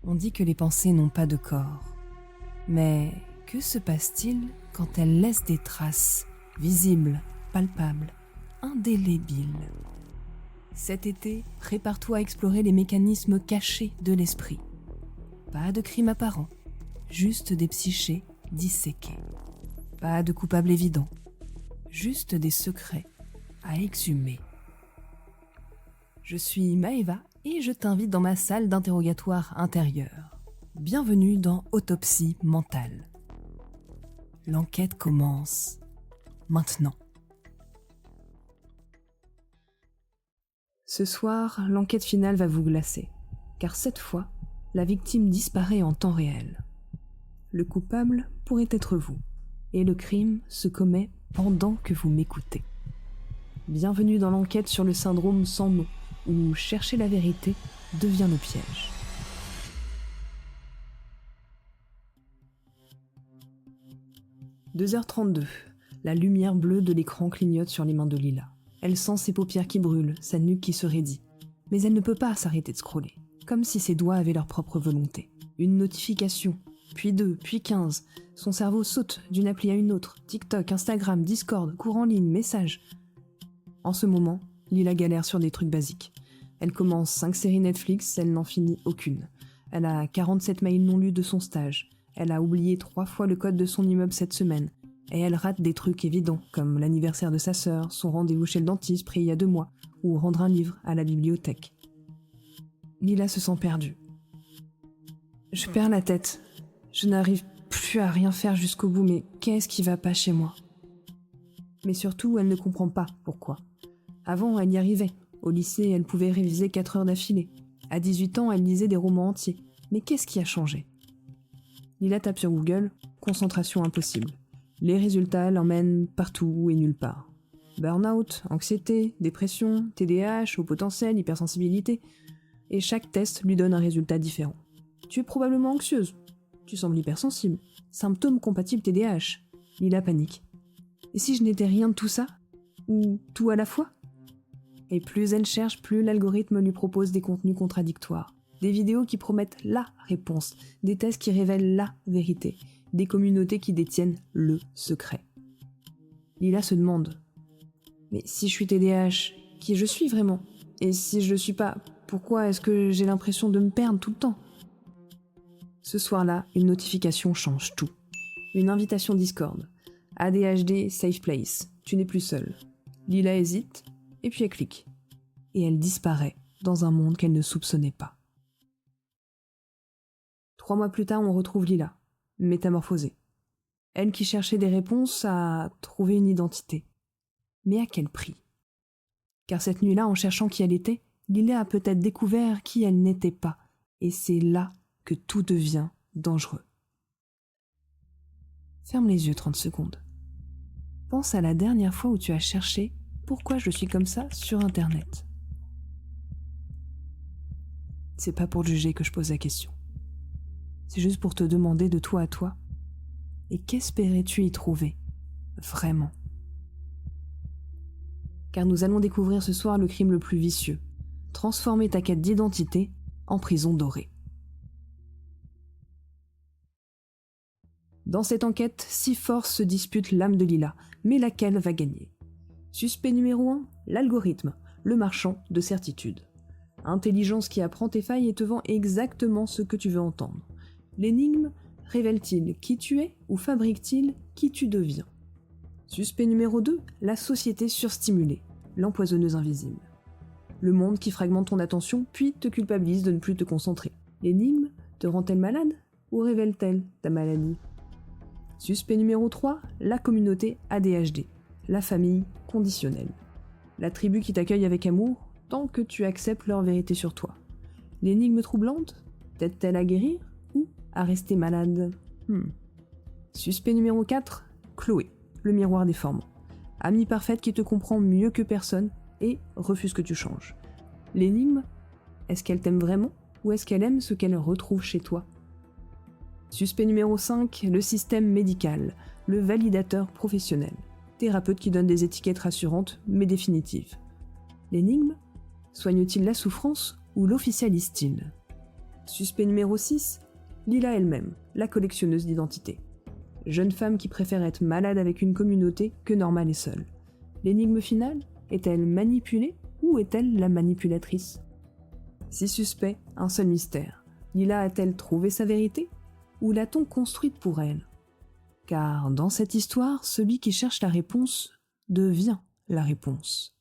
On dit que les pensées n'ont pas de corps. Mais que se passe-t-il quand elles laissent des traces visibles, palpables, indélébiles ? Cet été, prépare-toi à explorer les mécanismes cachés de l'esprit. Pas de crime apparent, juste des psychés disséqués. Pas de coupable évident, juste des secrets à exhumer. Je suis Maëva et je t'invite dans ma salle d'interrogatoire intérieure. Bienvenue dans Autopsie mentale. L'enquête commence maintenant. Ce soir, l'enquête finale va vous glacer, car cette fois, la victime disparaît en temps réel. Le coupable pourrait être vous, et le crime se commet pendant que vous m'écoutez. Bienvenue dans l'enquête sur le syndrome sans nom, où chercher la vérité devient le piège. « 2h32, la lumière bleue de l'écran clignote sur les mains de Lila. Elle sent ses paupières qui brûlent, sa nuque qui se raidit. Mais elle ne peut pas s'arrêter de scroller, comme si ses doigts avaient leur propre volonté. Une notification, puis 2, puis 15. Son cerveau saute d'une appli à une autre. TikTok, Instagram, Discord, cours en ligne, messages. En ce moment, Lila galère sur des trucs basiques. Elle commence 5 séries Netflix, elle n'en finit aucune. Elle a 47 mails non lus de son stage. Elle a oublié 3 fois le code de son immeuble cette semaine. Et elle rate des trucs évidents, comme l'anniversaire de sa sœur, son rendez-vous chez le dentiste pris il y a 2 mois, ou rendre un livre à la bibliothèque. Lila se sent perdue. Je perds la tête. Je n'arrive plus à rien faire jusqu'au bout, mais qu'est-ce qui va pas chez moi ? Mais surtout, elle ne comprend pas pourquoi. Avant, elle y arrivait. Au lycée, elle pouvait réviser 4 heures d'affilée. À 18 ans, elle lisait des romans entiers. Mais qu'est-ce qui a changé ? Lila tape sur Google, concentration impossible. Les résultats l'emmènent partout et nulle part. Burn-out, anxiété, dépression, TDAH, haut potentiel, hypersensibilité. Et chaque test lui donne un résultat différent. Tu es probablement anxieuse. Tu sembles hypersensible. Symptômes compatibles TDAH. Lila panique. Et si je n'étais rien de tout ça ? Ou tout à la fois ? Et plus elle cherche, plus l'algorithme lui propose des contenus contradictoires. Des vidéos qui promettent la réponse. Des tests qui révèlent la vérité. Des communautés qui détiennent le secret. Lila se demande, mais si je suis TDAH, qui je suis vraiment ? Et si je le suis pas, pourquoi est-ce que j'ai l'impression de me perdre tout le temps ? Ce soir-là, une notification change tout. Une invitation Discord. ADHD Safe Place. Tu n'es plus seule. Lila hésite, et puis elle clique. Et elle disparaît dans un monde qu'elle ne soupçonnait pas. 3 mois plus tard, on retrouve Lila. Métamorphosée. Elle qui cherchait des réponses a trouvé une identité. Mais à quel prix ? Car cette nuit-là, en cherchant qui elle était, Lila a peut-être découvert qui elle n'était pas. Et c'est là que tout devient dangereux. Ferme les yeux 30 secondes. Pense à la dernière fois où tu as cherché « Pourquoi je suis comme ça ?» sur Internet. C'est pas pour juger que je pose la question. C'est juste pour te demander de toi à toi. Et qu'espérais-tu y trouver ? Vraiment ? Car nous allons découvrir ce soir le crime le plus vicieux. Transformer ta quête d'identité en prison dorée. Dans cette enquête, 6 forces se disputent l'âme de Lila, mais laquelle va gagner ? Suspect numéro 1, l'algorithme, le marchand de certitude. Intelligence qui apprend tes failles et te vend exactement ce que tu veux entendre. L'énigme, révèle-t-il qui tu es ou fabrique-t-il qui tu deviens ? Suspect numéro 2, la société surstimulée, l'empoisonneuse invisible. Le monde qui fragmente ton attention puis te culpabilise de ne plus te concentrer. L'énigme te rend-elle malade ou révèle-t-elle ta maladie ? Suspect numéro 3, la communauté ADHD, la famille conditionnelle. La tribu qui t'accueille avec amour tant que tu acceptes leur vérité sur toi. L'énigme troublante, t'aide-t-elle à guérir ou à rester malade ? Suspect numéro 4, Chloé, le miroir déformant. Amie parfaite qui te comprend mieux que personne et refuse que tu changes. L'énigme, est-ce qu'elle t'aime vraiment ou est-ce qu'elle aime ce qu'elle retrouve chez toi ? Suspect numéro 5, le système médical, le validateur professionnel. Thérapeute qui donne des étiquettes rassurantes mais définitives. L'énigme, soigne-t-il la souffrance ou l'officialise-t-il ? Suspect numéro 6, Lila elle-même, la collectionneuse d'identité. Jeune femme qui préfère être malade avec une communauté que normale et seule. L'énigme finale, est-elle manipulée ou est-elle la manipulatrice? 6 suspects, un seul mystère. Lila a-t-elle trouvé sa vérité ou l'a-t-on construite pour elle? Car dans cette histoire, celui qui cherche la réponse devient la réponse.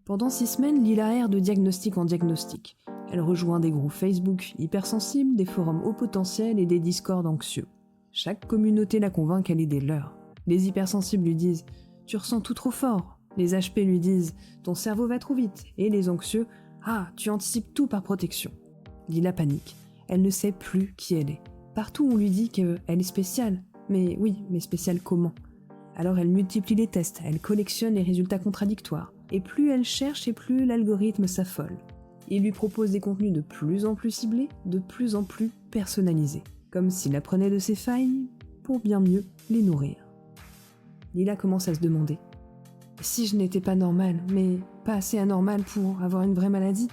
Pendant 6 semaines, Lila erre de diagnostic en diagnostic. Elle rejoint des groupes Facebook hypersensibles, des forums haut potentiel et des discords anxieux. Chaque communauté la convainc qu'elle est des leurs. Les hypersensibles lui disent « Tu ressens tout trop fort ». Les HP lui disent « Ton cerveau va trop vite ». Et les anxieux « Ah, tu anticipes tout par protection ». Lila panique. Elle ne sait plus qui elle est. Partout on lui dit qu'elle est spéciale. Mais oui, mais spéciale comment? Alors elle multiplie les tests, elle collectionne les résultats contradictoires. Et plus elle cherche et plus l'algorithme s'affole. Il lui propose des contenus de plus en plus ciblés, de plus en plus personnalisés. Comme s'il apprenait de ses failles pour bien mieux les nourrir. Lila commence à se demander « Si je n'étais pas normale, mais pas assez anormale pour avoir une vraie maladie ?»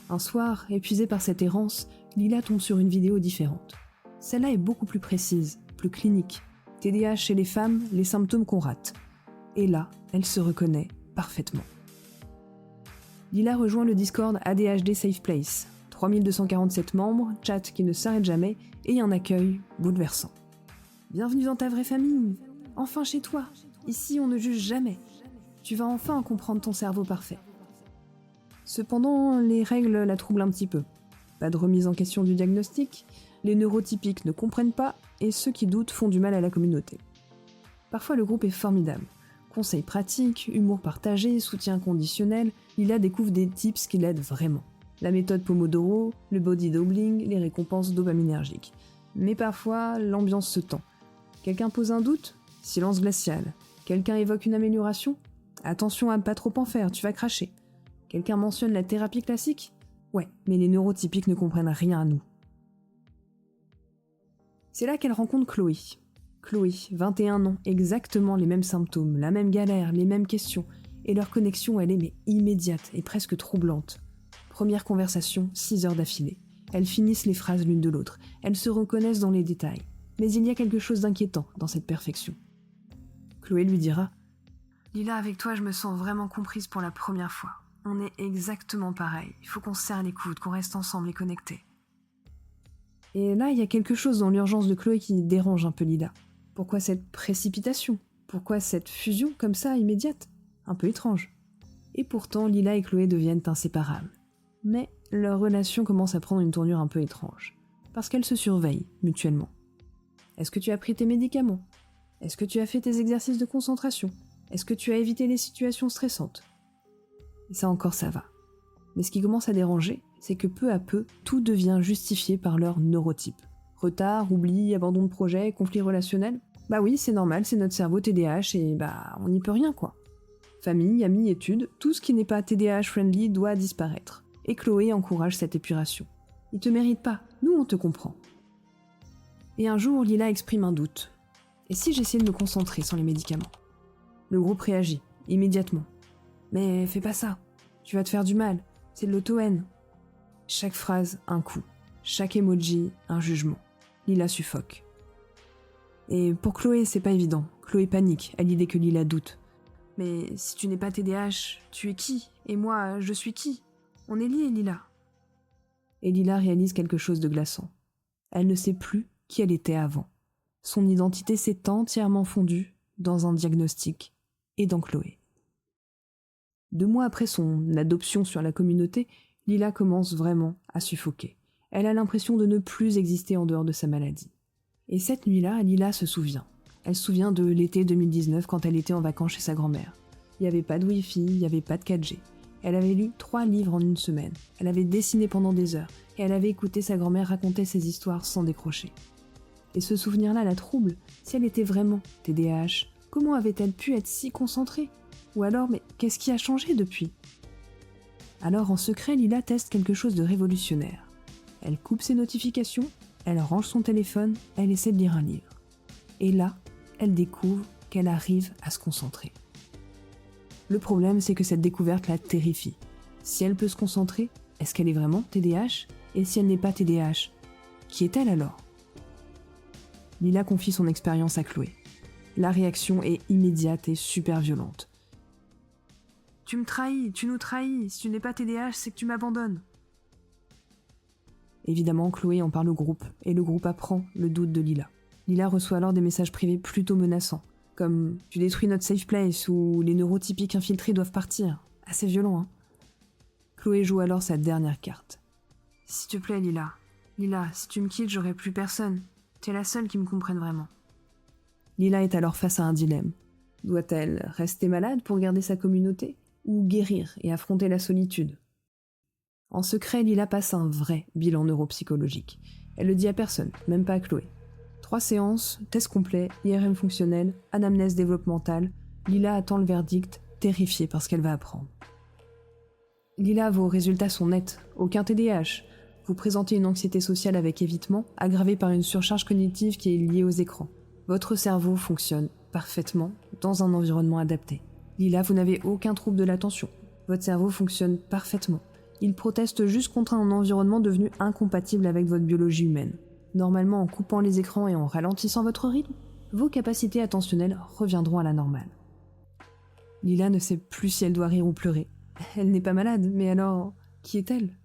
Un soir, épuisée par cette errance, Lila tombe sur une vidéo différente. Celle-là est beaucoup plus précise, plus clinique. TDAH chez les femmes, les symptômes qu'on rate. Et là, elle se reconnaît parfaitement. Lila rejoint le Discord ADHD Safe Place. 3247 membres, chat qui ne s'arrête jamais et un accueil bouleversant. Bienvenue dans ta vraie famille, enfin chez toi. Ici, on ne juge jamais. Tu vas enfin comprendre ton cerveau parfait. Cependant, les règles la troublent un petit peu. Pas de remise en question du diagnostic, les neurotypiques ne comprennent pas et ceux qui doutent font du mal à la communauté. Parfois, le groupe est formidable. Conseils pratiques, humour partagé, soutien inconditionnel, Lila découvre des tips qui l'aident vraiment. La méthode Pomodoro, le body doubling, les récompenses dopaminergiques. Mais parfois, l'ambiance se tend. Quelqu'un pose un doute? Silence glacial. Quelqu'un évoque une amélioration? Attention à ne pas trop en faire, tu vas cracher. Quelqu'un mentionne la thérapie classique? Ouais, mais les neurotypiques ne comprennent rien à nous. C'est là qu'elle rencontre Chloé. Chloé, 21 ans, exactement les mêmes symptômes, la même galère, les mêmes questions, et leur connexion, elle est mais immédiate et presque troublante. Première conversation, 6 heures d'affilée. Elles finissent les phrases l'une de l'autre, elles se reconnaissent dans les détails. Mais il y a quelque chose d'inquiétant dans cette perfection. Chloé lui dira « Lila, avec toi, je me sens vraiment comprise pour la première fois. On est exactement pareil, il faut qu'on se serre les coudes, qu'on reste ensemble et connectés. » Et là, il y a quelque chose dans l'urgence de Chloé qui dérange un peu Lila. Pourquoi cette précipitation? Pourquoi cette fusion comme ça, immédiate? Un peu étrange. Et pourtant, Lila et Chloé deviennent inséparables. Mais leur relation commence à prendre une tournure un peu étrange. Parce qu'elles se surveillent, mutuellement. Est-ce que tu as pris tes médicaments? Est-ce que tu as fait tes exercices de concentration? Est-ce que tu as évité les situations stressantes? Et ça encore, ça va. Mais ce qui commence à déranger, c'est que peu à peu, tout devient justifié par leur neurotype. Retard, oubli, abandon de projet, conflit relationnel. Bah oui, c'est normal, c'est notre cerveau TDAH et bah on n'y peut rien quoi. Famille, amis, études, tout ce qui n'est pas TDAH-friendly doit disparaître. Et Chloé encourage cette épuration. Il te mérite pas, nous on te comprend. Et un jour, Lila exprime un doute. Et si j'essayais de me concentrer sans les médicaments? Le groupe réagit, immédiatement. Mais fais pas ça, tu vas te faire du mal, c'est de l'auto-haine. Chaque phrase, un coup. Chaque emoji, un jugement. Lila suffoque. Et pour Chloé, c'est pas évident. Chloé panique à l'idée que Lila doute. Mais si tu n'es pas TDAH, tu es qui? Et moi, je suis qui? On est liés, Lila. Et Lila réalise quelque chose de glaçant. Elle ne sait plus qui elle était avant. Son identité s'est entièrement fondue dans un diagnostic et dans Chloé. 2 mois après son adoption sur la communauté, Lila commence vraiment à suffoquer. Elle a l'impression de ne plus exister en dehors de sa maladie. Et cette nuit-là, Lila se souvient. Elle se souvient de l'été 2019 quand elle était en vacances chez sa grand-mère. Il n'y avait pas de Wi-Fi, il n'y avait pas de 4G. Elle avait lu 3 livres en une semaine. Elle avait dessiné pendant des heures. Et elle avait écouté sa grand-mère raconter ses histoires sans décrocher. Et ce souvenir-là la trouble. Si elle était vraiment TDAH, comment avait-elle pu être si concentrée? Ou alors, mais qu'est-ce qui a changé depuis? Alors en secret, Lila teste quelque chose de révolutionnaire. Elle coupe ses notifications, elle range son téléphone, elle essaie de lire un livre. Et là, elle découvre qu'elle arrive à se concentrer. Le problème, c'est que cette découverte la terrifie. Si elle peut se concentrer, est-ce qu'elle est vraiment TDAH? Et si elle n'est pas TDAH, qui est-elle alors? Lila confie son expérience à Chloé. La réaction est immédiate et super violente. « Tu me trahis, tu nous trahis, si tu n'es pas TDAH, c'est que tu m'abandonnes. » Évidemment, Chloé en parle au groupe, et le groupe apprend le doute de Lila. Lila reçoit alors des messages privés plutôt menaçants, comme « Tu détruis notre safe place » ou « Les neurotypiques infiltrés doivent partir ». Assez violent, hein. Chloé joue alors sa dernière carte. « S'il te plaît, Lila. Lila, si tu me quittes, j'aurai plus personne. T'es la seule qui me comprenne vraiment. » Lila est alors face à un dilemme. Doit-elle rester malade pour garder sa communauté ou guérir et affronter la solitude? En secret, Lila passe un vrai bilan neuropsychologique. Elle le dit à personne, même pas à Chloé. 3 séances, test complet, IRM fonctionnel, anamnèse développementale. Lila attend le verdict, terrifiée par ce qu'elle va apprendre. Lila, vos résultats sont nets, aucun TDAH. Vous présentez une anxiété sociale avec évitement, aggravée par une surcharge cognitive qui est liée aux écrans. Votre cerveau fonctionne parfaitement dans un environnement adapté. Lila, vous n'avez aucun trouble de l'attention. Votre cerveau fonctionne parfaitement. Il proteste juste contre un environnement devenu incompatible avec votre biologie humaine. Normalement, en coupant les écrans et en ralentissant votre rythme, vos capacités attentionnelles reviendront à la normale. Lila ne sait plus si elle doit rire ou pleurer. Elle n'est pas malade, mais alors, qui est-elle?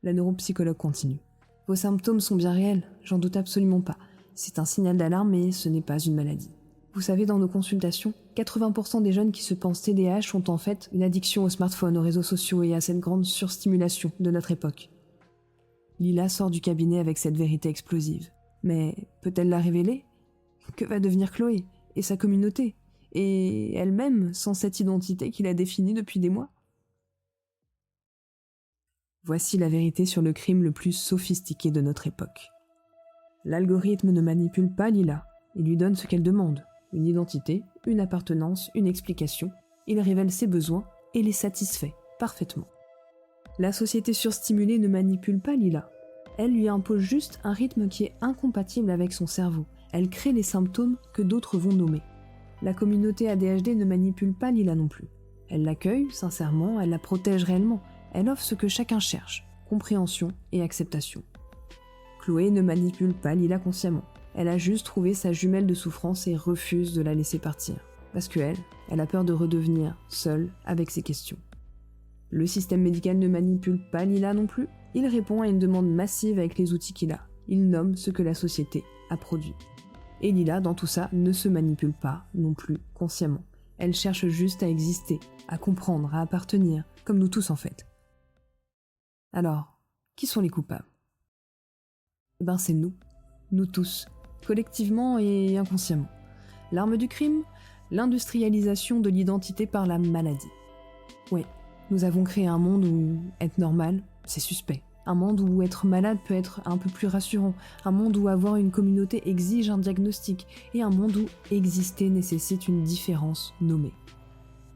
La neuropsychologue continue. Vos symptômes sont bien réels, j'en doute absolument pas. C'est un signal d'alarme, mais ce n'est pas une maladie. Vous savez, dans nos consultations, 80% des jeunes qui se pensent TDAH ont en fait une addiction aux smartphones, aux réseaux sociaux et à cette grande surstimulation de notre époque. Lila sort du cabinet avec cette vérité explosive. Mais peut-elle la révéler? Que va devenir Chloé et sa communauté? Et elle-même, sans cette identité qu'il a définie depuis des mois? Voici la vérité sur le crime le plus sophistiqué de notre époque. L'algorithme ne manipule pas Lila, il lui donne ce qu'elle demande, une identité, une appartenance, une explication. Il révèle ses besoins et les satisfait parfaitement. La société surstimulée ne manipule pas Lila. Elle lui impose juste un rythme qui est incompatible avec son cerveau. Elle crée les symptômes que d'autres vont nommer. La communauté ADHD ne manipule pas Lila non plus. Elle l'accueille sincèrement, elle la protège réellement. Elle offre ce que chacun cherche, compréhension et acceptation. Chloé ne manipule pas Lila consciemment. Elle a juste trouvé sa jumelle de souffrance et refuse de la laisser partir. Parce qu'elle a peur de redevenir seule avec ses questions. Le système médical ne manipule pas Lila non plus. Il répond à une demande massive avec les outils qu'il a. Il nomme ce que la société a produit. Et Lila, dans tout ça, ne se manipule pas non plus consciemment. Elle cherche juste à exister, à comprendre, à appartenir, comme nous tous en fait. Alors, qui sont les coupables? Eh ben c'est nous tous, collectivement et inconsciemment. L'arme du crime? L'industrialisation de l'identité par la maladie. Ouais, nous avons créé un monde où être normal, c'est suspect. Un monde où être malade peut être un peu plus rassurant. Un monde où avoir une communauté exige un diagnostic. Et un monde où exister nécessite une différence nommée.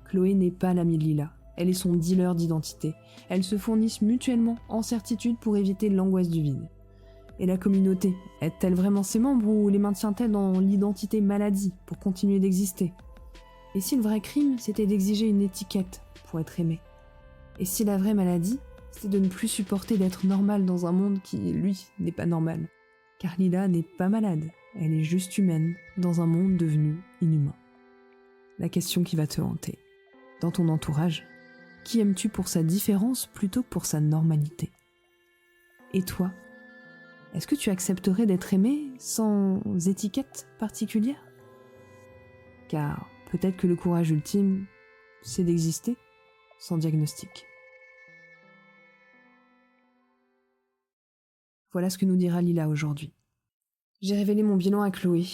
Chloé n'est pas l'amie de Lila. Elle est son dealer d'identité. Elles se fournissent mutuellement en certitude pour éviter l'angoisse du vide. Et la communauté, aide-t-elle vraiment ses membres ou les maintient-elle dans l'identité maladie pour continuer d'exister? Et si le vrai crime, c'était d'exiger une étiquette pour être aimé? Et si la vraie maladie, c'est de ne plus supporter d'être normal dans un monde qui, lui, n'est pas normal? Car Lila n'est pas malade, elle est juste humaine dans un monde devenu inhumain. La question qui va te hanter. Dans ton entourage, qui aimes-tu pour sa différence plutôt que pour sa normalité? Et toi, est-ce que tu accepterais d'être aimé sans étiquette particulière? Car peut-être que le courage ultime, c'est d'exister sans diagnostic. Voilà ce que nous dira Lila aujourd'hui. J'ai révélé mon bilan à Chloé.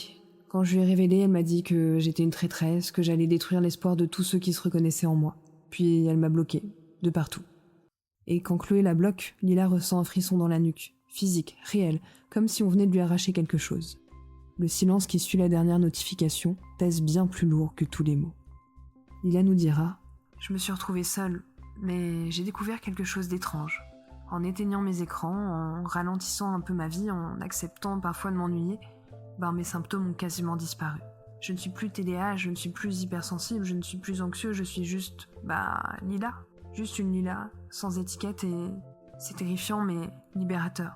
Quand je lui ai révélé, elle m'a dit que j'étais une traîtresse, que j'allais détruire l'espoir de tous ceux qui se reconnaissaient en moi. Puis elle m'a bloqué, de partout. Et quand Chloé la bloque, Lila ressent un frisson dans la nuque, physique, réel, comme si on venait de lui arracher quelque chose. Le silence qui suit la dernière notification pèse bien plus lourd que tous les mots. Lila nous dira « Je me suis retrouvée seule, mais j'ai découvert quelque chose d'étrange. En éteignant mes écrans, en ralentissant un peu ma vie, en acceptant parfois de m'ennuyer, mes symptômes ont quasiment disparu. Je ne suis plus TDAH, je ne suis plus hypersensible, je ne suis plus anxieux, je suis juste, Lila. Juste une Lila, sans étiquette et c'est terrifiant mais libérateur.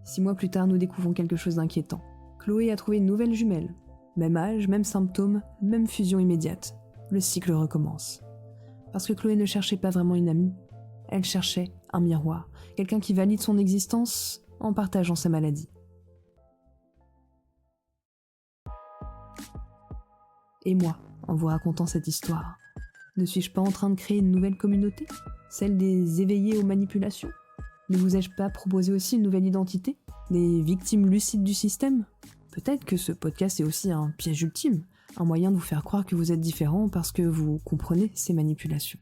6 mois plus tard, nous découvrons quelque chose d'inquiétant. Chloé a trouvé une nouvelle jumelle. Même âge, même symptômes, même fusion immédiate. Le cycle recommence. Parce que Chloé ne cherchait pas vraiment une amie. Elle cherchait un miroir, quelqu'un qui valide son existence en partageant sa maladie. Et moi, en vous racontant cette histoire, ne suis-je pas en train de créer une nouvelle communauté, celle des éveillés aux manipulations? Ne vous ai-je pas proposé aussi une nouvelle identité, des victimes lucides du système? Peut-être que ce podcast est aussi un piège ultime, un moyen de vous faire croire que vous êtes différent parce que vous comprenez ces manipulations.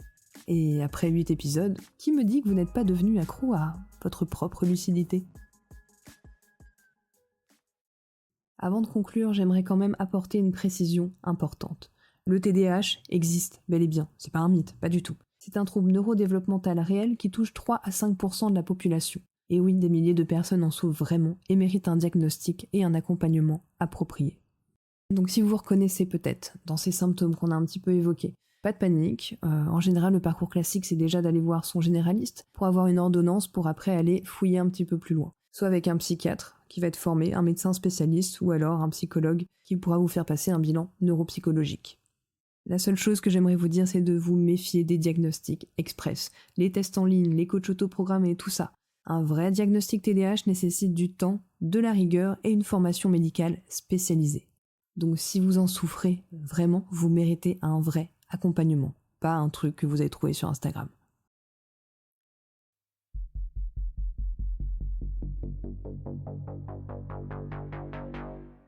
Et après 8 épisodes, qui me dit que vous n'êtes pas devenu accro à votre propre lucidité? Avant de conclure, j'aimerais quand même apporter une précision importante. Le TDAH existe, bel et bien, c'est pas un mythe, pas du tout. C'est un trouble neurodéveloppemental réel qui touche 3 à 5% de la population. Et oui, des milliers de personnes en souffrent vraiment et méritent un diagnostic et un accompagnement approprié. Donc si vous vous reconnaissez peut-être dans ces symptômes qu'on a un petit peu évoqués, pas de panique, en général le parcours classique c'est déjà d'aller voir son généraliste pour avoir une ordonnance pour après aller fouiller un petit peu plus loin. Soit avec un psychiatre qui va être formé, un médecin spécialiste ou alors un psychologue qui pourra vous faire passer un bilan neuropsychologique. La seule chose que j'aimerais vous dire c'est de vous méfier des diagnostics express, les tests en ligne, les coachs autoprogrammés, tout ça. Un vrai diagnostic TDAH nécessite du temps, de la rigueur et une formation médicale spécialisée. Donc si vous en souffrez, vraiment, vous méritez un vrai accompagnement, pas un truc que vous avez trouvé sur Instagram. «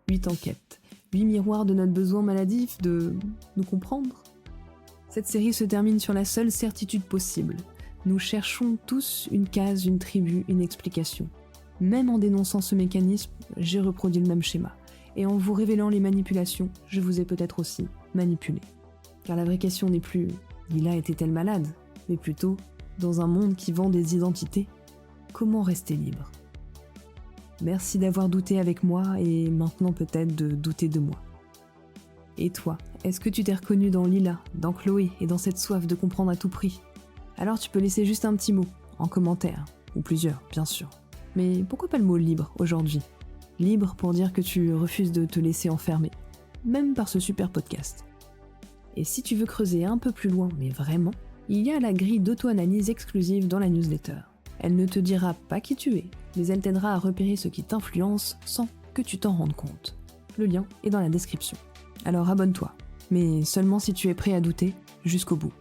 8 enquêtes, 8 miroirs de notre besoin maladif de nous comprendre ». Cette série se termine sur la seule certitude possible. Nous cherchons tous une case, une tribu, une explication. Même en dénonçant ce mécanisme, j'ai reproduit le même schéma. Et en vous révélant les manipulations, je vous ai peut-être aussi manipulé. Car la vraie question n'est plus « Lila était-elle malade ?», mais plutôt « Dans un monde qui vend des identités, comment rester libre ?» Merci d'avoir douté avec moi et maintenant peut-être de douter de moi. Et toi, est-ce que tu t'es reconnu dans Lila, dans Chloé et dans cette soif de comprendre à tout prix ? Alors tu peux laisser juste un petit mot, en commentaire, ou plusieurs, bien sûr. Mais pourquoi pas le mot libre aujourd'hui ? Libre pour dire que tu refuses de te laisser enfermer, même par ce super podcast. Et si tu veux creuser un peu plus loin, mais vraiment, il y a la grille d'auto-analyse exclusive dans la newsletter. Elle ne te dira pas qui tu es, mais elle t'aidera à repérer ce qui t'influence sans que tu t'en rendes compte. Le lien est dans la description. Alors abonne-toi, mais seulement si tu es prêt à douter jusqu'au bout.